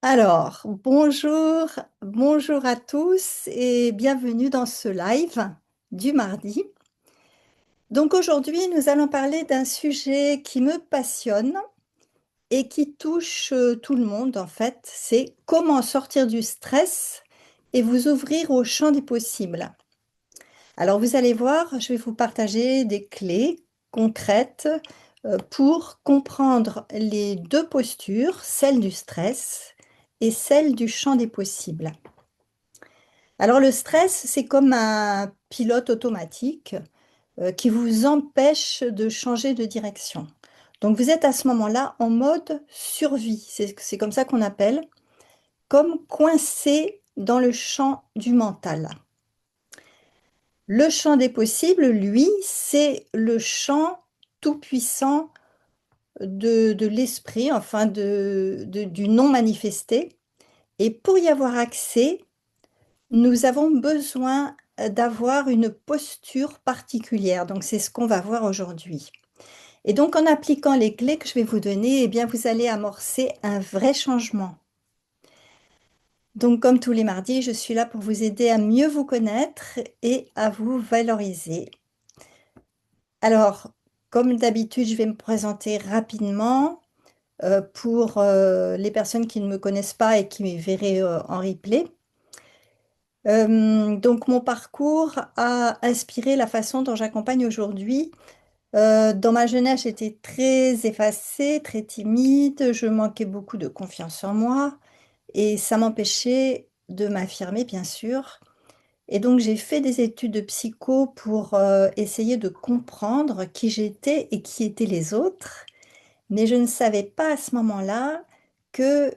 Alors, bonjour à tous et bienvenue dans ce live du mardi. Donc aujourd'hui, nous allons parler d'un sujet qui me passionne et qui touche tout le monde en fait. C'est comment sortir du stress et vous ouvrir au champ des possibles. Alors vous allez voir, je vais vous partager des clés concrètes pour comprendre les deux postures, celle du stress et celle du champ des possibles. Alors le stress, c'est comme un pilote automatique qui vous empêche de changer de direction. Donc vous êtes à ce moment-là en mode survie, c'est comme ça qu'on appelle, comme coincé dans le champ du mental. Le champ des possibles, lui, c'est le champ tout-puissant de l'esprit, enfin du non manifesté. Et pour y avoir accès, nous avons besoin d'avoir une posture particulière. Donc, c'est ce qu'on va voir aujourd'hui. Et donc, en appliquant les clés que je vais vous donner, eh bien, vous allez amorcer un vrai changement. Donc, comme tous les mardis, je suis là pour vous aider à mieux vous connaître et à vous valoriser. Alors, comme d'habitude, je vais me présenter rapidement pour les personnes qui ne me connaissent pas et qui me verraient en replay. Donc mon parcours a inspiré la façon dont j'accompagne aujourd'hui. Dans ma jeunesse, j'étais très effacée, très timide, je manquais beaucoup de confiance en moi et ça m'empêchait de m'affirmer, bien sûr. Et donc j'ai fait des études de psycho pour essayer de comprendre qui j'étais et qui étaient les autres. Mais je ne savais pas à ce moment-là que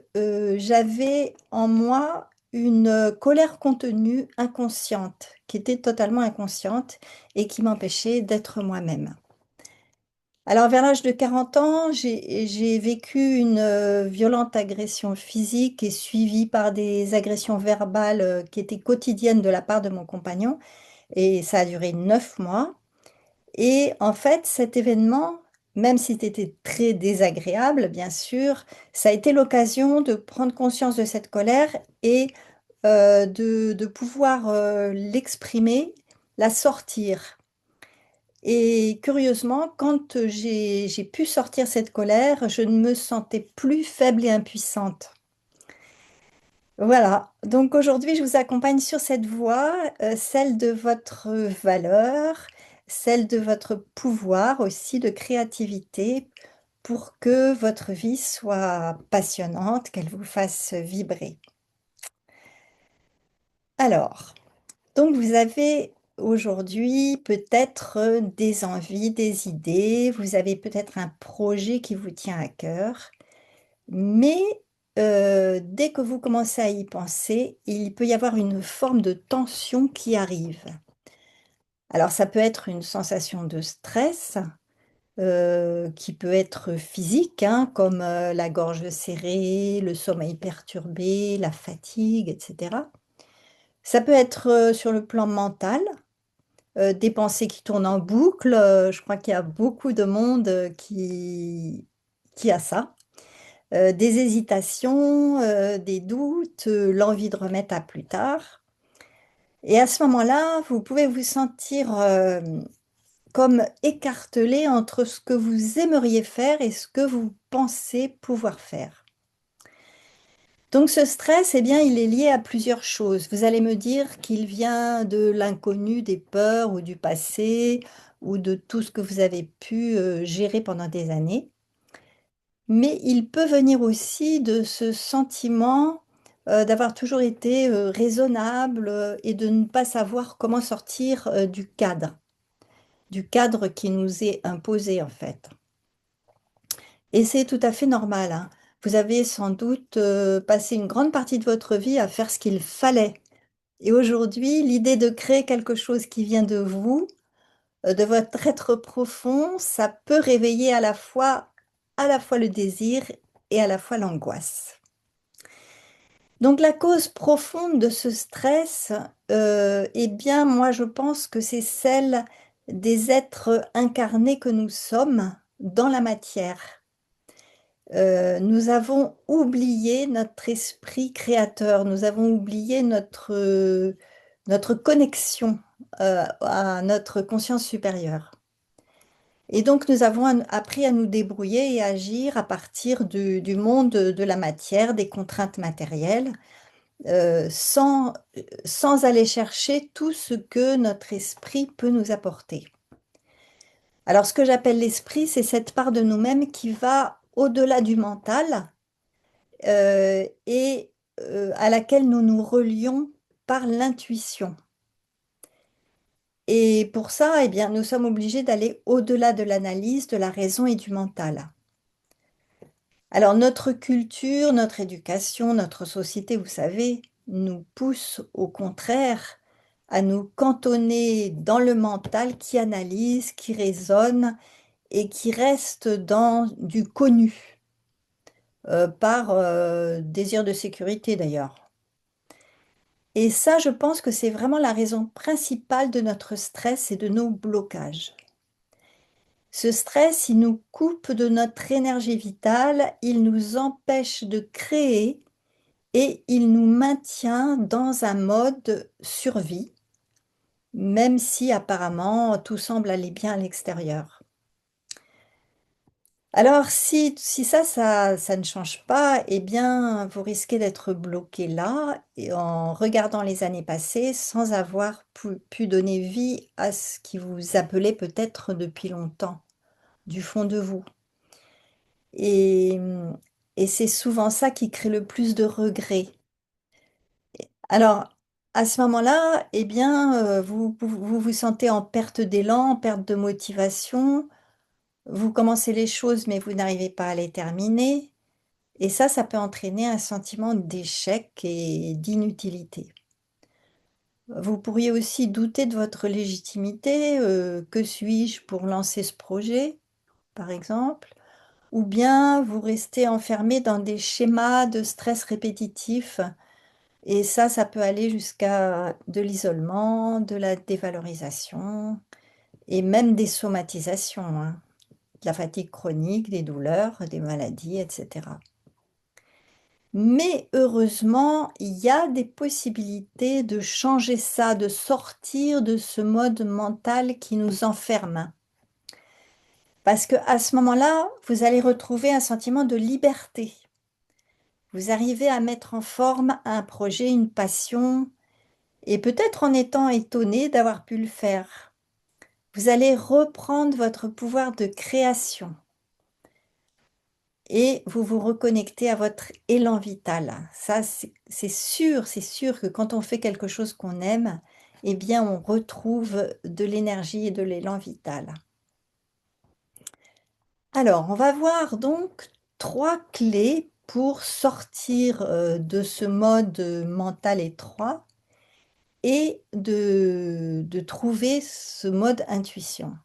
j'avais en moi une colère contenue inconsciente, qui était totalement inconsciente et qui m'empêchait d'être moi-même. Alors, vers l'âge de 40 ans, j'ai vécu une violente agression physique et suivie par des agressions verbales qui étaient quotidiennes de la part de mon compagnon. Et ça a duré 9 mois. Et en fait, cet événement, même s'il était très désagréable, bien sûr, ça a été l'occasion de prendre conscience de cette colère et de pouvoir l'exprimer, la sortir. Et curieusement, quand j'ai pu sortir cette colère, je ne me sentais plus faible et impuissante. Voilà, donc aujourd'hui, je vous accompagne sur cette voie, celle de votre valeur, celle de votre pouvoir aussi de créativité pour que votre vie soit passionnante, qu'elle vous fasse vibrer. Alors, donc vous avez aujourd'hui peut-être des envies, des idées, vous avez peut-être un projet qui vous tient à cœur. Mais dès que vous commencez à y penser, il peut y avoir une forme de tension qui arrive. Alors ça peut être une sensation de stress qui peut être physique, hein, comme la gorge serrée, le sommeil perturbé, la fatigue, etc. Ça peut être sur le plan mental, des pensées qui tournent en boucle. Je crois qu'il y a beaucoup de monde qui a ça. Des hésitations, des doutes, l'envie de remettre à plus tard. Et à ce moment-là, vous pouvez vous sentir comme écartelé entre ce que vous aimeriez faire et ce que vous pensez pouvoir faire. Donc ce stress, eh bien, il est lié à plusieurs choses. Vous allez me dire qu'il vient de l'inconnu, des peurs ou du passé ou de tout ce que vous avez pu gérer pendant des années. Mais il peut venir aussi de ce sentiment d'avoir toujours été raisonnable et de ne pas savoir comment sortir du cadre qui nous est imposé en fait. Et c'est tout à fait normal, hein. Vous avez sans doute passé une grande partie de votre vie à faire ce qu'il fallait. Et aujourd'hui, l'idée de créer quelque chose qui vient de vous, de votre être profond, ça peut réveiller à la fois le désir et à la fois l'angoisse. Donc la cause profonde de ce stress, eh bien moi je pense que c'est celle des êtres incarnés que nous sommes dans la matière. Nous avons oublié notre esprit créateur, nous avons oublié notre connexion à notre conscience supérieure. Et donc nous avons appris à nous débrouiller et à agir à partir du monde de la matière, des contraintes matérielles, sans aller chercher tout ce que notre esprit peut nous apporter. Alors ce que j'appelle l'esprit, c'est cette part de nous-mêmes qui va au-delà du mental, et à laquelle nous nous relions par l'intuition. Et pour ça, eh bien, nous sommes obligés d'aller au-delà de l'analyse, de la raison et du mental. Alors notre culture, notre éducation, notre société, vous savez, nous pousse au contraire à nous cantonner dans le mental qui analyse, qui raisonne et qui reste dans du connu, par désir de sécurité d'ailleurs. Et ça, je pense que c'est vraiment la raison principale de notre stress et de nos blocages. Ce stress, il nous coupe de notre énergie vitale, il nous empêche de créer et il nous maintient dans un mode survie, même si apparemment tout semble aller bien à l'extérieur. Alors si ça ne change pas, eh bien, vous risquez d'être bloqué là et en regardant les années passées sans avoir pu donner vie à ce qui vous appelait peut-être depuis longtemps, du fond de vous. Et et c'est souvent ça qui crée le plus de regrets. Alors, à ce moment-là, eh bien, vous vous sentez en perte d'élan, en perte de motivation, vous commencez les choses mais vous n'arrivez pas à les terminer. Et ça peut entraîner un sentiment d'échec et d'inutilité. Vous pourriez aussi douter de votre légitimité, que suis-je pour lancer ce projet, par exemple? Ou bien vous restez enfermé dans des schémas de stress répétitifs et ça peut aller jusqu'à de l'isolement, de la dévalorisation et même des somatisations, hein, de la fatigue chronique, des douleurs, des maladies, et cetera. Mais heureusement, il y a des possibilités de changer ça, de sortir de ce mode mental qui nous enferme. Parce qu'à ce moment-là, vous allez retrouver un sentiment de liberté. Vous arrivez à mettre en forme un projet, une passion, et peut-être en étant étonné d'avoir pu le faire. Vous allez reprendre votre pouvoir de création. Et vous vous reconnectez à votre élan vital. Ça, c'est sûr que quand on fait quelque chose qu'on aime, eh bien, on retrouve de l'énergie et de l'élan vital. Alors, on va voir donc 3 clés pour sortir, de ce mode, mental étroit et de trouver ce mode intuition.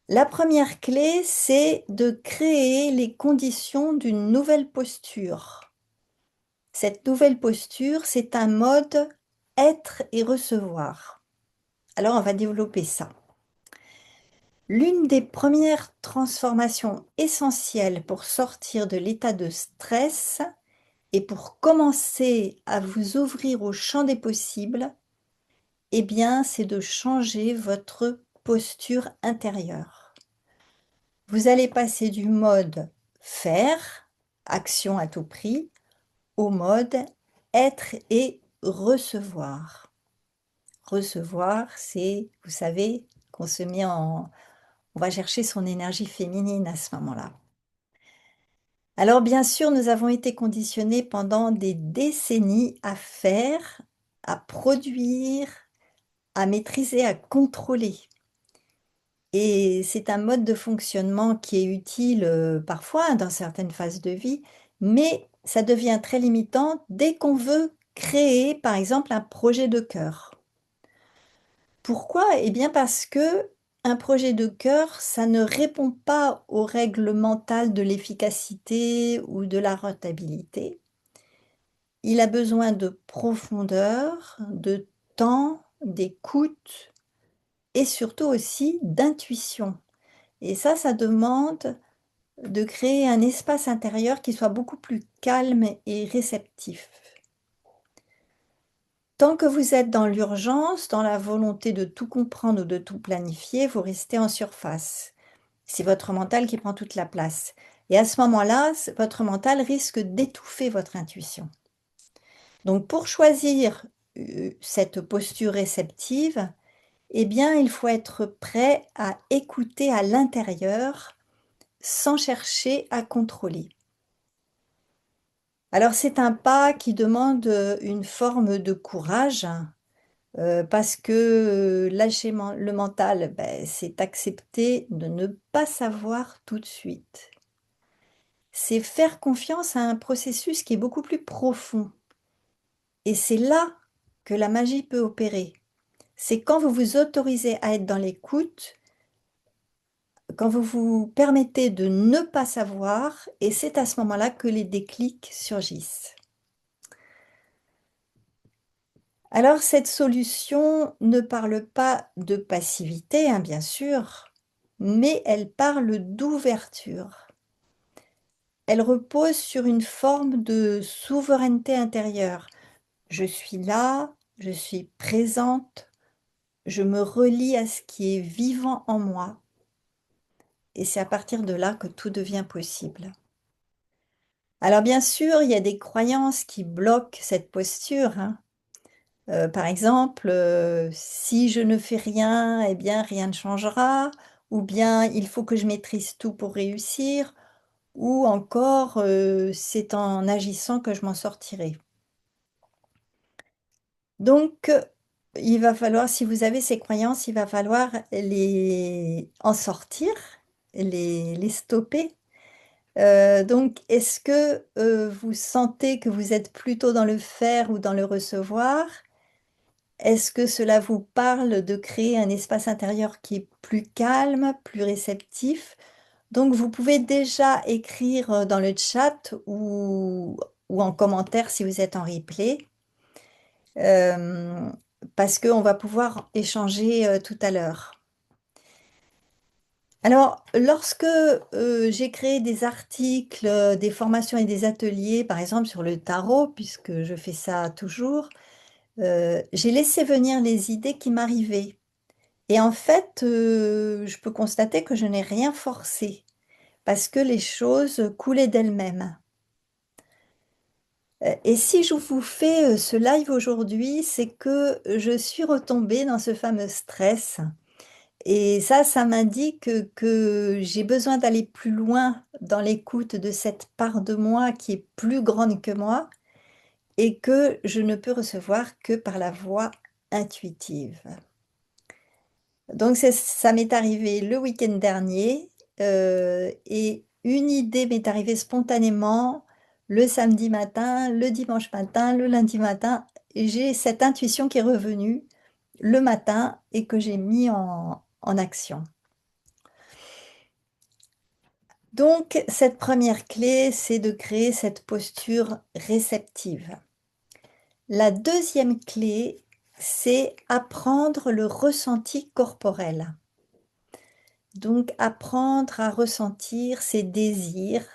La première clé, c'est de créer les conditions d'une nouvelle posture. Cette nouvelle posture, c'est un mode être et recevoir. Alors, on va développer ça. L'une des premières transformations essentielles pour sortir de l'état de stress et pour commencer à vous ouvrir au champ des possibles, eh bien, c'est de changer votre posture intérieure. Vous allez passer du mode faire, action à tout prix, au mode être et recevoir. Recevoir, c'est, vous savez, qu'on se met en on va chercher son énergie féminine à ce moment-là. Alors bien sûr, nous avons été conditionnés pendant des décennies à faire, à produire, à maîtriser, à contrôler. Et c'est un mode de fonctionnement qui est utile, parfois dans certaines phases de vie, mais ça devient très limitant dès qu'on veut créer, par exemple, un projet de cœur. Pourquoi? Eh bien parce que un projet de cœur, ça ne répond pas aux règles mentales de l'efficacité ou de la rentabilité. Il a besoin de profondeur, de temps, d'écoute et surtout aussi d'intuition. Et ça demande de créer un espace intérieur qui soit beaucoup plus calme et réceptif. Tant que vous êtes dans l'urgence, dans la volonté de tout comprendre ou de tout planifier, vous restez en surface. C'est votre mental qui prend toute la place. Et à ce moment-là, votre mental risque d'étouffer votre intuition. Donc pour choisir cette posture réceptive, eh bien, il faut être prêt à écouter à l'intérieur sans chercher à contrôler. Alors c'est un pas qui demande une forme de courage, parce que lâcher le mental, ben, c'est accepter de ne pas savoir tout de suite. C'est faire confiance à un processus qui est beaucoup plus profond. Et c'est là que la magie peut opérer. C'est quand vous vous autorisez à être dans l'écoute, quand vous vous permettez de ne pas savoir, et c'est à ce moment-là que les déclics surgissent. Alors cette solution ne parle pas de passivité, hein, bien sûr, mais elle parle d'ouverture. Elle repose sur une forme de souveraineté intérieure. Je suis là, je suis présente, je me relie à ce qui est vivant en moi. Et c'est à partir de là que tout devient possible. Alors bien sûr, il y a des croyances qui bloquent cette posture, hein. Par exemple, si je ne fais rien, eh bien rien ne changera, ou bien il faut que je maîtrise tout pour réussir, ou encore, c'est en agissant que je m'en sortirai. Donc, il va falloir, si vous avez ces croyances, il va falloir les en sortir, les stopper. Donc est-ce que, vous sentez que vous êtes plutôt dans le faire ou dans le recevoir? Est-ce que cela vous parle de créer un espace intérieur qui est plus calme, plus réceptif? Donc vous pouvez déjà écrire, dans le chat ou en commentaire si vous êtes en replay, hem, parce qu'on va pouvoir échanger, tout à l'heure. Alors, lorsque, j'ai créé des articles, des formations et des ateliers, par exemple sur le tarot, puisque je fais ça toujours, j'ai laissé venir les idées qui m'arrivaient et en fait, je peux constater que je n'ai rien forcé parce que les choses coulaient d'elles-mêmes. Et si je vous fais, ce live aujourd'hui, c'est que je suis retombée dans ce fameux stress. Et ça m'indique que j'ai besoin d'aller plus loin dans l'écoute de cette part de moi qui est plus grande que moi et que je ne peux recevoir que par la voie intuitive. Donc ça m'est arrivé le week-end dernier, et une idée m'est arrivée spontanément le samedi matin, le dimanche matin, le lundi matin et j'ai cette intuition qui est revenue le matin et que j'ai mis en action. Donc, cette première clé, c'est de créer cette posture réceptive. La deuxième clé, c'est apprendre le ressenti corporel. Donc, apprendre à ressentir ses désirs,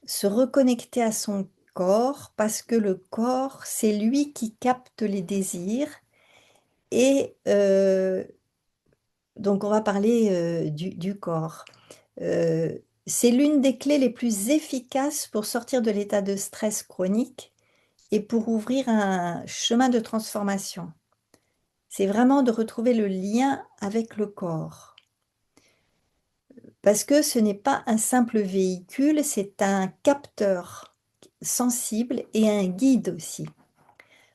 se reconnecter à son corps, parce que le corps, c'est lui qui capte les désirs. Et donc, on va parler du corps. C'est l'une des clés les plus efficaces pour sortir de l'état de stress chronique et pour ouvrir un chemin de transformation. C'est vraiment de retrouver le lien avec le corps. Parce que ce n'est pas un simple véhicule, c'est un capteur sensible et un guide aussi.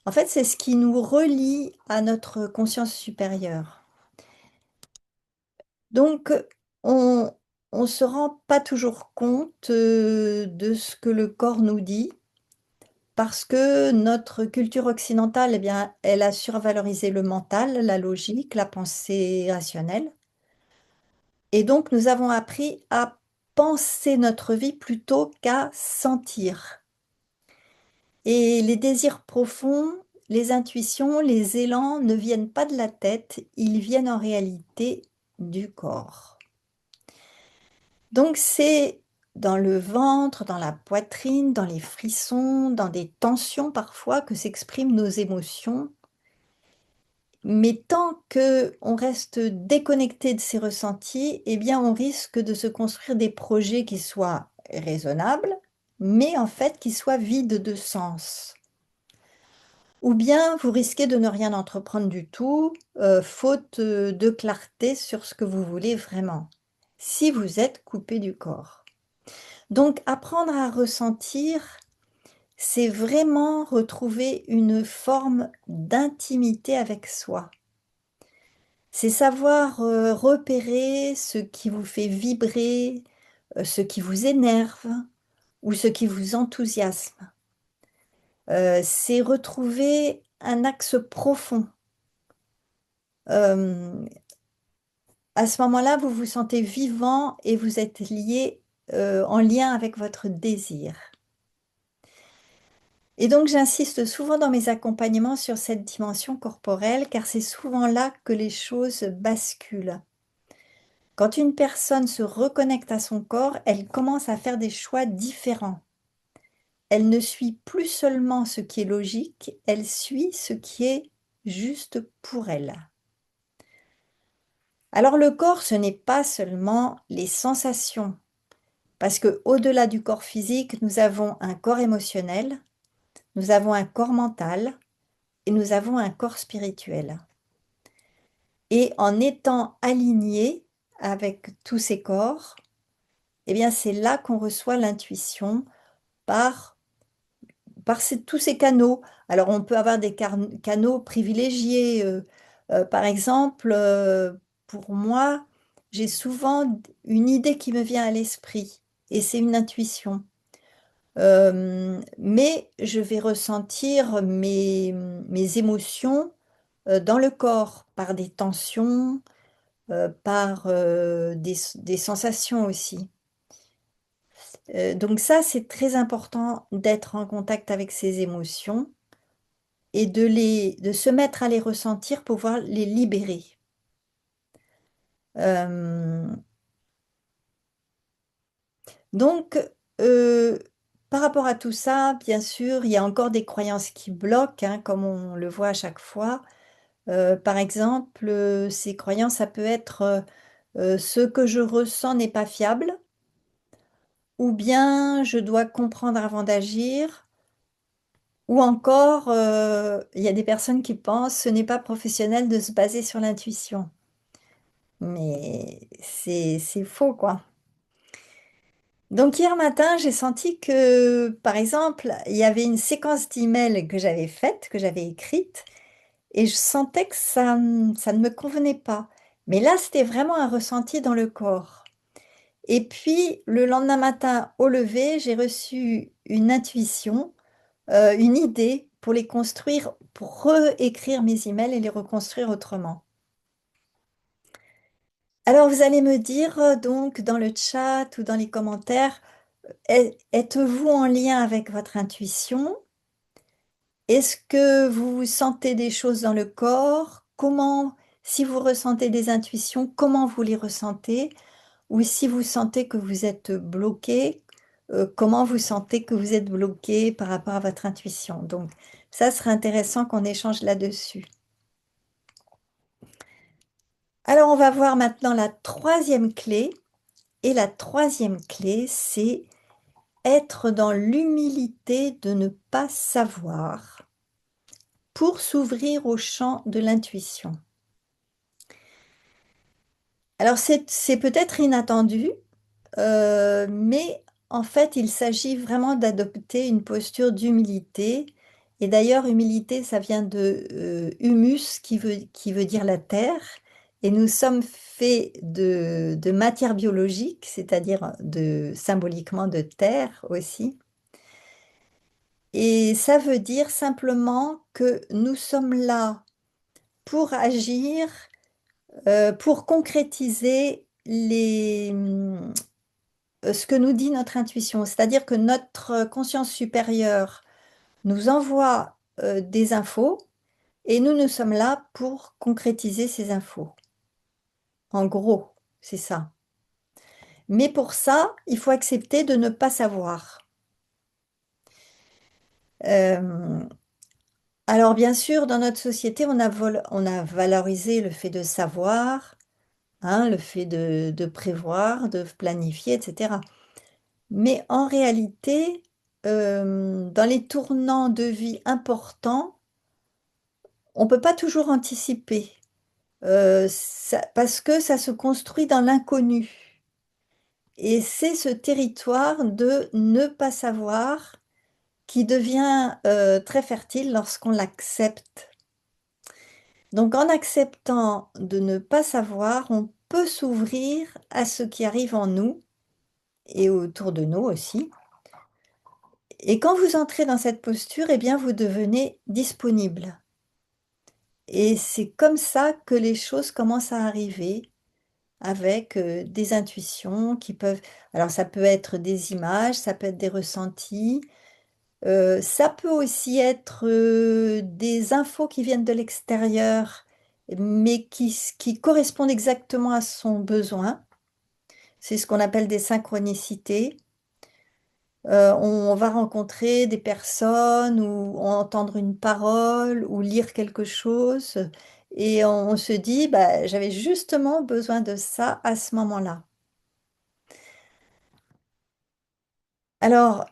En fait, c'est ce qui nous relie à notre conscience supérieure. Donc, on ne se rend pas toujours compte, de ce que le corps nous dit, parce que notre culture occidentale, eh bien, elle a survalorisé le mental, la logique, la pensée rationnelle et donc nous avons appris à penser notre vie plutôt qu'à sentir et les désirs profonds, les intuitions, les élans ne viennent pas de la tête, ils viennent en réalité du corps. Donc c'est dans le ventre, dans la poitrine, dans les frissons, dans des tensions parfois que s'expriment nos émotions. Mais tant que on reste déconnecté de ces ressentis, eh bien on risque de se construire des projets qui soient raisonnables, mais en fait qui soient vides de sens. Ou bien vous risquez de ne rien entreprendre du tout, faute, de clarté sur ce que vous voulez vraiment, si vous êtes coupé du corps. Donc apprendre à ressentir, c'est vraiment retrouver une forme d'intimité avec soi. C'est savoir, repérer ce qui vous fait vibrer, ce qui vous énerve ou ce qui vous enthousiasme. C'est retrouver un axe profond. Hem, à ce moment-là, vous vous sentez vivant et vous êtes lié, en lien avec votre désir. Et donc j'insiste souvent dans mes accompagnements sur cette dimension corporelle, car c'est souvent là que les choses basculent. Quand une personne se reconnecte à son corps, elle commence à faire des choix différents. Elle ne suit plus seulement ce qui est logique, elle suit ce qui est juste pour elle. Alors le corps, ce n'est pas seulement les sensations, parce que au-delà du corps physique, nous avons un corps émotionnel, nous avons un corps mental et nous avons un corps spirituel. Et en étant alignés avec tous ces corps, eh bien c'est là qu'on reçoit l'intuition par tous ces canaux. Alors on peut avoir des canaux privilégiés, par exemple, pour moi, j'ai souvent une idée qui me vient à l'esprit et c'est une intuition. Mais je vais ressentir mes émotions, dans le corps par des tensions, par, des sensations aussi. Donc ça, c'est très important d'être en contact avec ses émotions et de se mettre à les ressentir pour pouvoir les libérer. Hem, donc heu, par rapport à tout ça, bien sûr, il y a encore des croyances qui bloquent, hein, comme on le voit à chaque fois. Par exemple, ces croyances, ça peut être, «Ce que je ressens n'est pas fiable» ou bien «Je dois comprendre avant d'agir». Ou encore, il y a des personnes qui pensent: «Ce n'est pas professionnel de se baser sur l'intuition». Mais c'est faux, quoi. Donc hier matin, j'ai senti que, par exemple, il y avait une séquence d'emails que j'avais faite, que j'avais écrite et je sentais que ça ne me convenait pas. Mais là, c'était vraiment un ressenti dans le corps. Et puis le lendemain matin, au lever, j'ai reçu une intuition, une idée pour les construire, pour réécrire mes emails et les reconstruire autrement. Alors vous allez me dire, donc dans le chat ou dans les commentaires, êtes-vous en lien avec votre intuition? Est-ce que vous sentez des choses dans le corps? Comment, si vous ressentez des intuitions, comment vous les ressentez? Ou si vous sentez que vous êtes bloqué, comment vous sentez que vous êtes bloqué par rapport à votre intuition? Donc ça serait intéressant qu'on échange là-dessus. Alors on va voir maintenant la troisième clé et la troisième clé, c'est être dans l'humilité de ne pas savoir pour s'ouvrir au champ de l'intuition. Alors c'est peut-être inattendu, mais en fait, il s'agit vraiment d'adopter une posture d'humilité et d'ailleurs humilité, ça vient de, humus qui veut dire la terre et nous sommes faits de matière biologique, c'est-à-dire symboliquement de terre aussi. Et ça veut dire simplement que nous sommes là pour agir, pour concrétiser ce que nous dit notre intuition. C'est-à-dire que notre conscience supérieure nous envoie, des infos et nous sommes là pour concrétiser ces infos. En gros, c'est ça. Mais pour ça, il faut accepter de ne pas savoir. Euh, alors bien sûr, dans notre société, on a valorisé le fait de savoir, hein, le fait de prévoir, de planifier, etc. Mais en réalité, dans les tournants de vie importants, on ne peut pas toujours anticiper, parce que ça se construit dans l'inconnu. Et c'est ce territoire de ne pas savoir qui devient très fertile lorsqu'on l'accepte. Donc en acceptant de ne pas savoir, on peut s'ouvrir à ce qui arrive en nous et autour de nous aussi. Et quand vous entrez dans cette posture, eh bien vous devenez disponible. Et c'est comme ça que les choses commencent à arriver avec des intuitions qui peuvent... Alors ça peut être des images, ça peut être des ressentis, ça peut aussi être des infos qui viennent de l'extérieur, mais qui correspondent exactement à son besoin. C'est ce qu'on appelle des synchronicités. On va rencontrer des personnes ou entendre une parole ou lire quelque chose et on se dit, bah, j'avais justement besoin de ça à ce moment-là. Alors,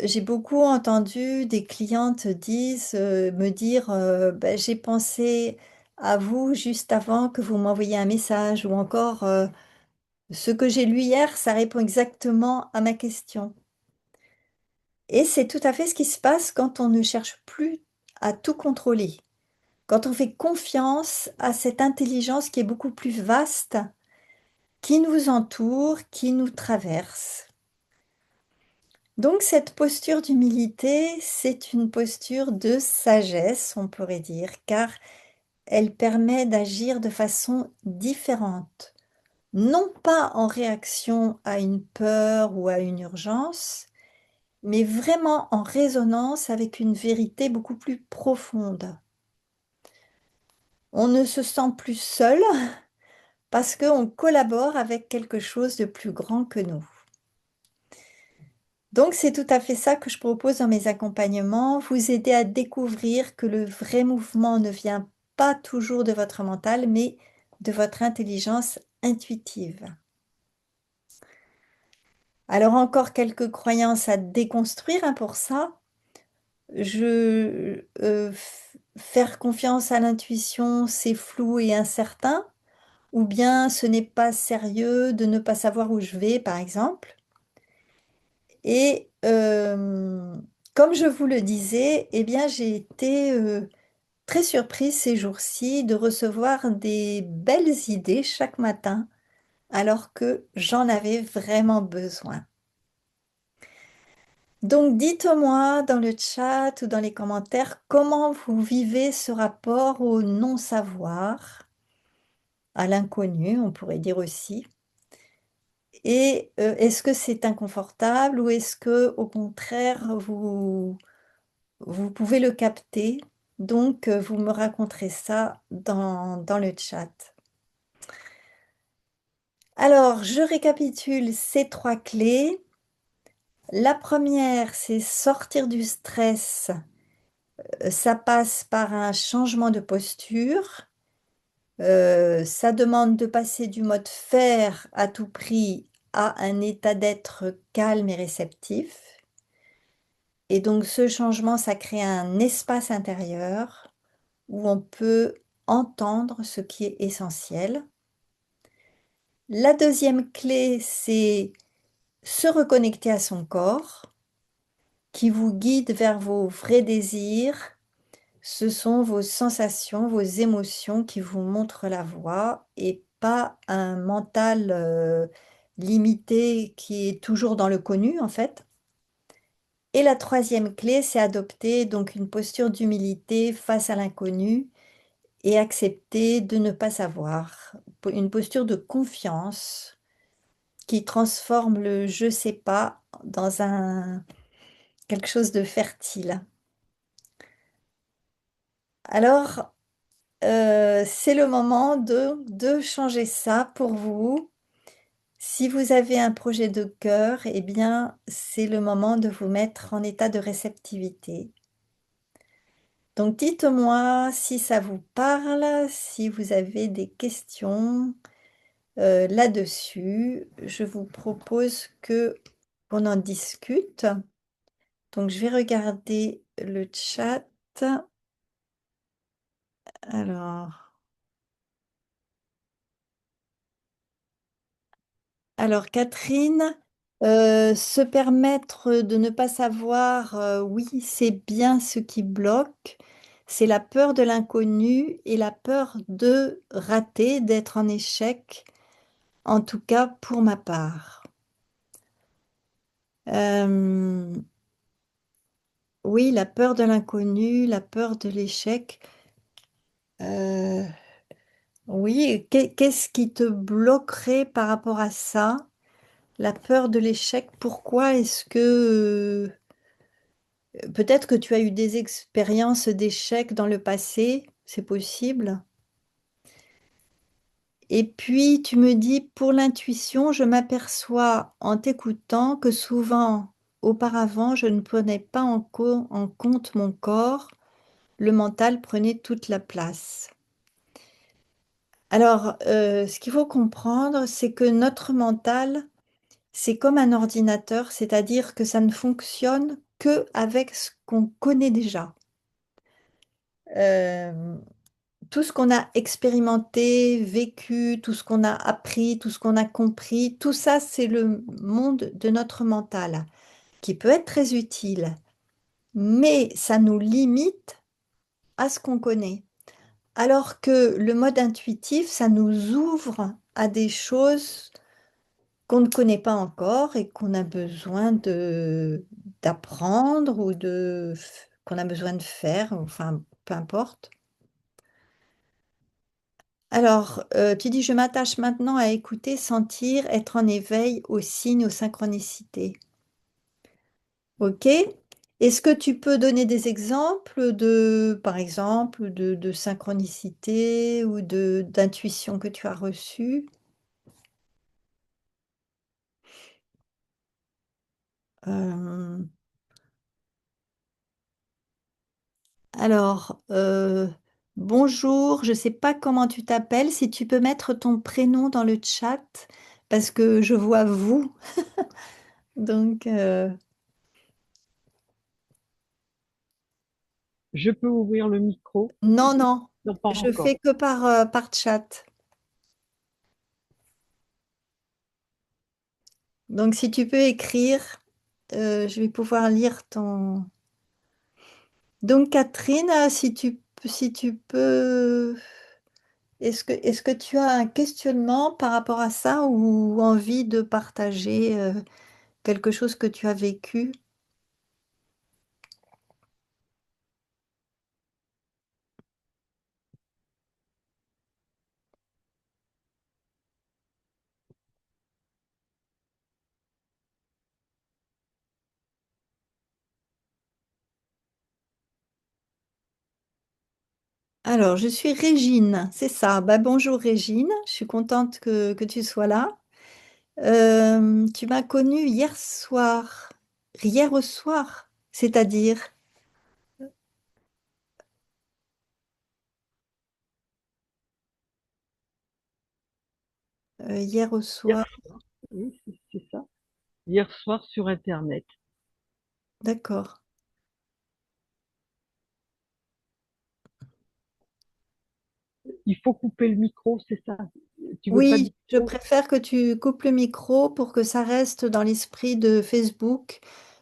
j'ai beaucoup entendu des clientes me dire, bah, j'ai pensé à vous juste avant que vous m'envoyiez un message ou encore, ce que j'ai lu hier, ça répond exactement à ma question. Et c'est tout à fait ce qui se passe quand on ne cherche plus à tout contrôler, quand on fait confiance à cette intelligence qui est beaucoup plus vaste, qui nous entoure, qui nous traverse. Donc cette posture d'humilité, c'est une posture de sagesse, on pourrait dire, car elle permet d'agir de façon différente, non pas en réaction à une peur ou à une urgence, mais vraiment en résonance avec une vérité beaucoup plus profonde. On ne se sent plus seul parce qu'on collabore avec quelque chose de plus grand que nous. Donc c'est tout à fait ça que je propose dans mes accompagnements, vous aider à découvrir que le vrai mouvement ne vient pas toujours de votre mental, mais de votre intelligence intuitive. Alors encore quelques croyances à déconstruire hein, pour ça. Faire confiance à l'intuition, c'est flou et incertain, ou bien ce n'est pas sérieux de ne pas savoir où je vais, par exemple. Et comme je vous le disais, eh bien, j'ai été très surprise ces jours-ci de recevoir des belles idées chaque matin, alors que j'en avais vraiment besoin. Donc, dites-moi dans le chat ou dans les commentaires comment vous vivez ce rapport au non-savoir, à l'inconnu, on pourrait dire aussi. Et est-ce que c'est inconfortable ou est-ce que, au contraire, vous pouvez le capter? Donc, vous me raconterez ça dans le chat. Alors, je récapitule ces trois clés. La première, c'est sortir du stress. Ça passe par un changement de posture. Ça demande de passer du mode faire à tout prix à un état d'être calme et réceptif. Et donc ce changement, ça crée un espace intérieur où on peut entendre ce qui est essentiel. La deuxième clé, c'est se reconnecter à son corps qui vous guide vers vos vrais désirs. Ce sont vos sensations, vos émotions qui vous montrent la voie et pas un mental limité qui est toujours dans le connu en fait. Et la troisième clé, c'est adopter donc une posture d'humilité face à l'inconnu et accepter de ne pas savoir. Une posture de confiance qui transforme le je sais pas dans quelque chose de fertile. Alors, c'est le moment de changer ça pour vous. Si vous avez un projet de cœur, eh bien, c'est le moment de vous mettre en état de réceptivité. Donc, dites-moi si ça vous parle, si vous avez des questions là-dessus. Je vous propose que qu'on en discute. Donc, je vais regarder le chat. Alors, alors Catherine, se permettre de ne pas savoir, oui, c'est bien ce qui bloque. C'est la peur de l'inconnu et la peur de rater, d'être en échec, en tout cas pour ma part. Euh, oui, la peur de l'inconnu, la peur de l'échec. Euh, oui, qu'est-ce qui te bloquerait par rapport à ça? La peur de l'échec, pourquoi est-ce que peut-être que tu as eu des expériences d'échecs dans le passé, c'est possible. Et puis tu me dis, pour l'intuition, je m'aperçois en t'écoutant que souvent, auparavant, je ne prenais pas en compte mon corps, le mental prenait toute la place. Alors, ce qu'il faut comprendre, c'est que notre mental, c'est comme un ordinateur, c'est-à-dire que ça ne fonctionne que avec ce qu'on connaît déjà. Euh, tout ce qu'on a expérimenté, vécu, tout ce qu'on a appris, tout ce qu'on a compris, tout ça, c'est le monde de notre mental, qui peut être très utile, mais ça nous limite à ce qu'on connaît. Alors que le mode intuitif, ça nous ouvre à des choses qu'on ne connaît pas encore et qu'on a besoin de d'apprendre ou qu'on a besoin de faire, enfin, peu importe. Alors, tu dis, je m'attache maintenant à écouter, sentir, être en éveil aux signes, aux synchronicités. OK? Est-ce que tu peux donner des exemples de, par exemple, de synchronicité ou d'intuition que tu as reçue? Euh, alors, bonjour, je ne sais pas comment tu t'appelles, si tu peux mettre ton prénom dans le chat, parce que je vois vous. Donc, Je peux ouvrir le micro? non, non, Non, pas je fais encore. que par chat. Donc, si tu peux écrire, je vais pouvoir lire ton... Donc, Catherine, si tu peux, est-ce que tu as un questionnement par rapport à ça ou envie de partager quelque chose que tu as vécu? Alors, je suis Régine, c'est ça. Bah, bonjour Régine, je suis contente que tu sois là. Tu m'as connue hier soir. Hier au soir, c'est-à-dire hier au Hier soir. soir, oui, c'est ça. Hier soir sur Internet. D'accord. Il faut couper le micro, c'est ça. Tu veux pas de Oui, je micro? préfère que tu coupes le micro pour que ça reste dans l'esprit de Facebook,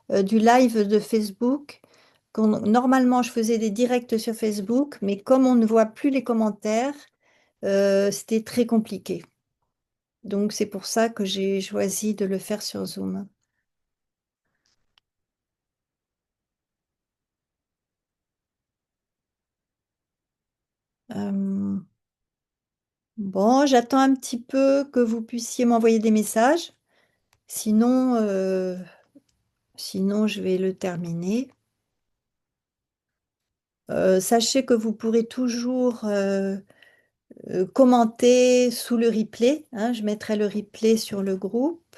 du live de Facebook. Normalement, je faisais des directs sur Facebook, mais comme on ne voit plus les commentaires, c'était très compliqué. Donc, c'est pour ça que j'ai choisi de le faire sur Zoom. Euh, bon, j'attends un petit peu que vous puissiez m'envoyer des messages. Sinon, sinon, je vais le terminer. Sachez que vous pourrez toujours commenter sous le replay, hein, je mettrai le replay sur le groupe.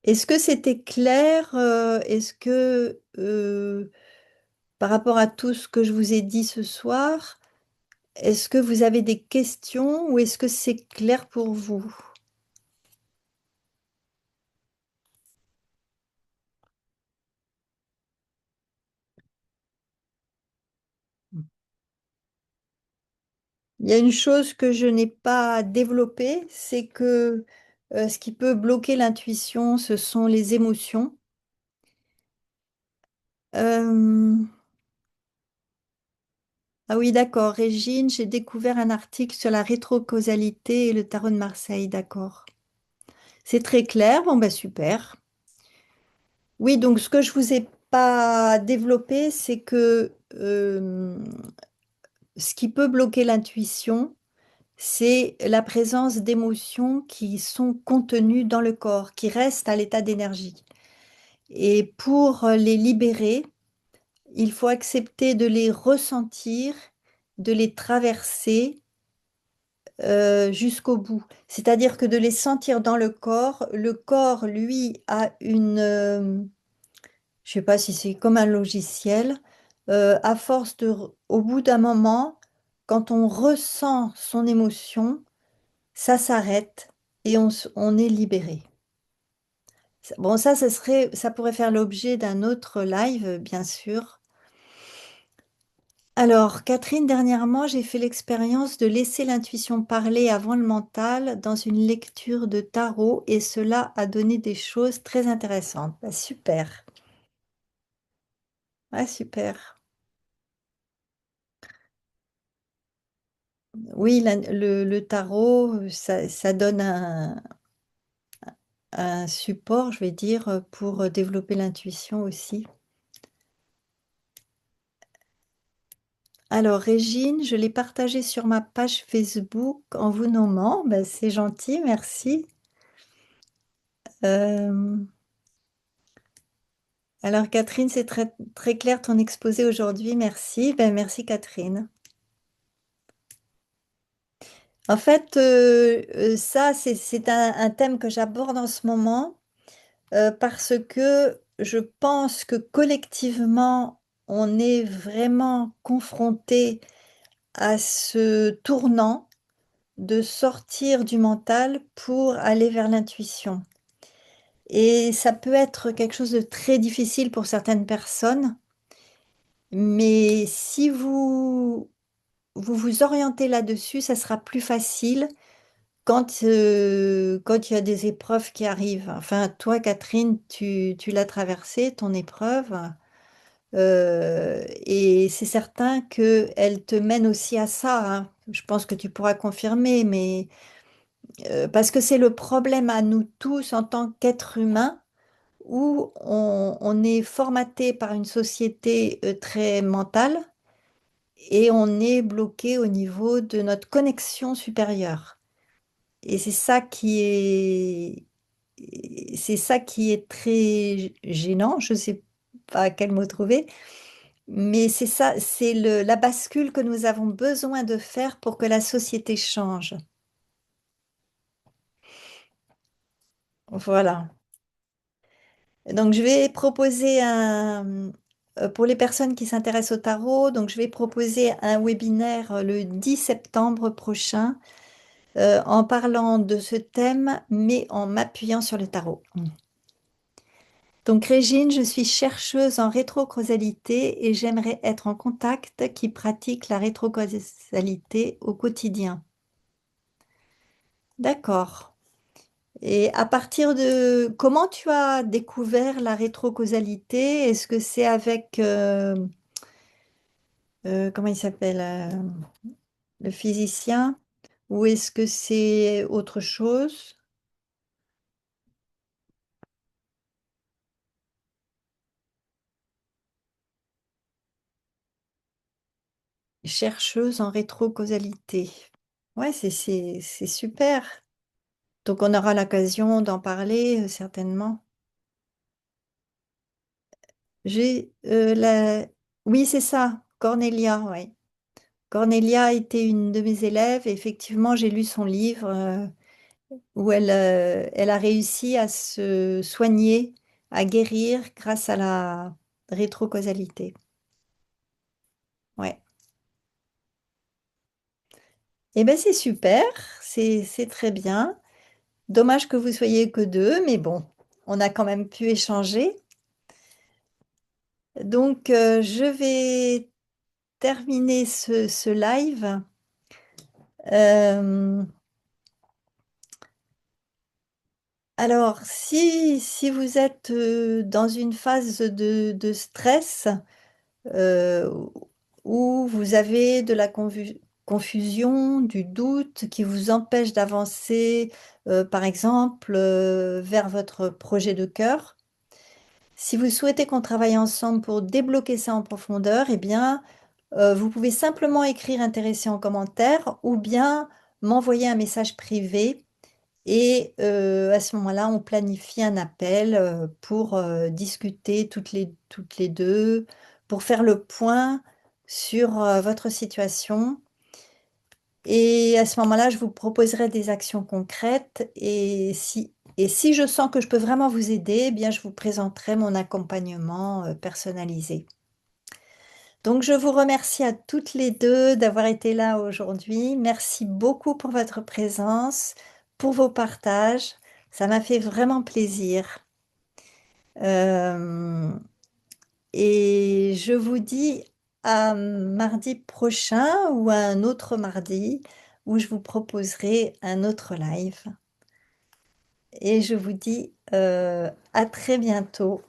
Est-ce que c'était clair? Est-ce que par rapport à tout ce que je vous ai dit ce soir, est-ce que vous avez des questions ou est-ce que c'est clair pour vous? Il y a une chose que je n'ai pas développée, c'est que ce qui peut bloquer l'intuition, ce sont les émotions. Euh, Ah oui, d'accord. Régine, j'ai découvert un article sur la rétrocausalité et le tarot de Marseille, d'accord. C'est très clair, bon bah super. Oui, donc ce que je vous ai pas développé, c'est que ce qui peut bloquer l'intuition, c'est la présence d'émotions qui sont contenues dans le corps, qui restent à l'état d'énergie. Et pour les libérer, il faut accepter de les ressentir, de les traverser jusqu'au bout. C'est-à-dire que de les sentir dans le corps, lui, a je sais pas si c'est comme un logiciel, à force au bout d'un moment, quand on ressent son émotion, ça s'arrête et on est libéré. Bon, ça pourrait faire l'objet d'un autre live, bien sûr. Alors, Catherine, dernièrement, j'ai fait l'expérience de laisser l'intuition parler avant le mental dans une lecture de tarot et cela a donné des choses très intéressantes. Bah, super. Ah, super. Oui, le tarot, ça donne un support, je vais dire, pour développer l'intuition aussi. Alors, Régine, je l'ai partagé sur ma page Facebook en vous nommant. Bah, c'est gentil, merci. Euh, Alors, Catherine, c'est très, très clair ton exposé aujourd'hui. Merci. Ben, merci, Catherine. En fait, ça, c'est un thème que j'aborde en ce moment parce que je pense que collectivement, on est vraiment confronté à ce tournant de sortir du mental pour aller vers l'intuition. Et ça peut être quelque chose de très difficile pour certaines personnes, mais si vous vous orientez là-dessus, ça sera plus facile quand il y a des épreuves qui arrivent. Enfin, toi, Catherine, tu l'as traversée, ton épreuve, et c'est certain qu'elle te mène aussi à ça, hein. Je pense que tu pourras confirmer, mais parce que c'est le problème à nous tous en tant qu'êtres humains, où on est formaté par une société très mentale et on est bloqué au niveau de notre connexion supérieure. Et c'est ça qui est très gênant. Je ne sais pas quel mot trouver, mais c'est ça, c'est la bascule que nous avons besoin de faire pour que la société change. Voilà. Donc, je vais proposer pour les personnes qui s'intéressent au tarot, donc je vais proposer un webinaire le 10 septembre prochain en parlant de ce thème, mais en m'appuyant sur le tarot. Donc, Régine, je suis chercheuse en rétrocausalité et j'aimerais être en contact qui pratique la rétrocausalité au quotidien. D'accord. Et à partir de comment tu as découvert la rétrocausalité? Est-ce que c'est avec comment il s'appelle le physicien ou est-ce que c'est autre chose? Chercheuse en rétrocausalité. Ouais, c'est super. Donc on aura l'occasion d'en parler certainement. J'ai Oui, c'est ça, Cornelia, ouais. Cornelia était une de mes élèves et effectivement, j'ai lu son livre où elle a réussi à se soigner, à guérir grâce à la rétrocausalité. Ouais. Eh ben c'est super, c'est très bien. Dommage que vous soyez que deux, mais bon, on a quand même pu échanger. Donc, je vais terminer ce live. Euh, alors, si vous êtes dans une phase de stress euh, où vous avez de la confusion, du doute qui vous empêche d'avancer, par exemple, vers votre projet de cœur, si vous souhaitez qu'on travaille ensemble pour débloquer ça en profondeur, eh bien, vous pouvez simplement écrire intéressé en commentaire ou bien m'envoyer un message privé et à ce moment-là, on planifie un appel pour discuter toutes les deux, pour faire le point sur votre situation. Et à ce moment-là, je vous proposerai des actions concrètes. Et si je sens que je peux vraiment vous aider, eh bien, je vous présenterai mon accompagnement personnalisé. Donc, je vous remercie à toutes les deux d'avoir été là aujourd'hui. Merci beaucoup pour votre présence, pour vos partages. Ça m'a fait vraiment plaisir. Euh, et je vous dis à mardi prochain ou à un autre mardi où je vous proposerai un autre live. Et je vous dis à très bientôt.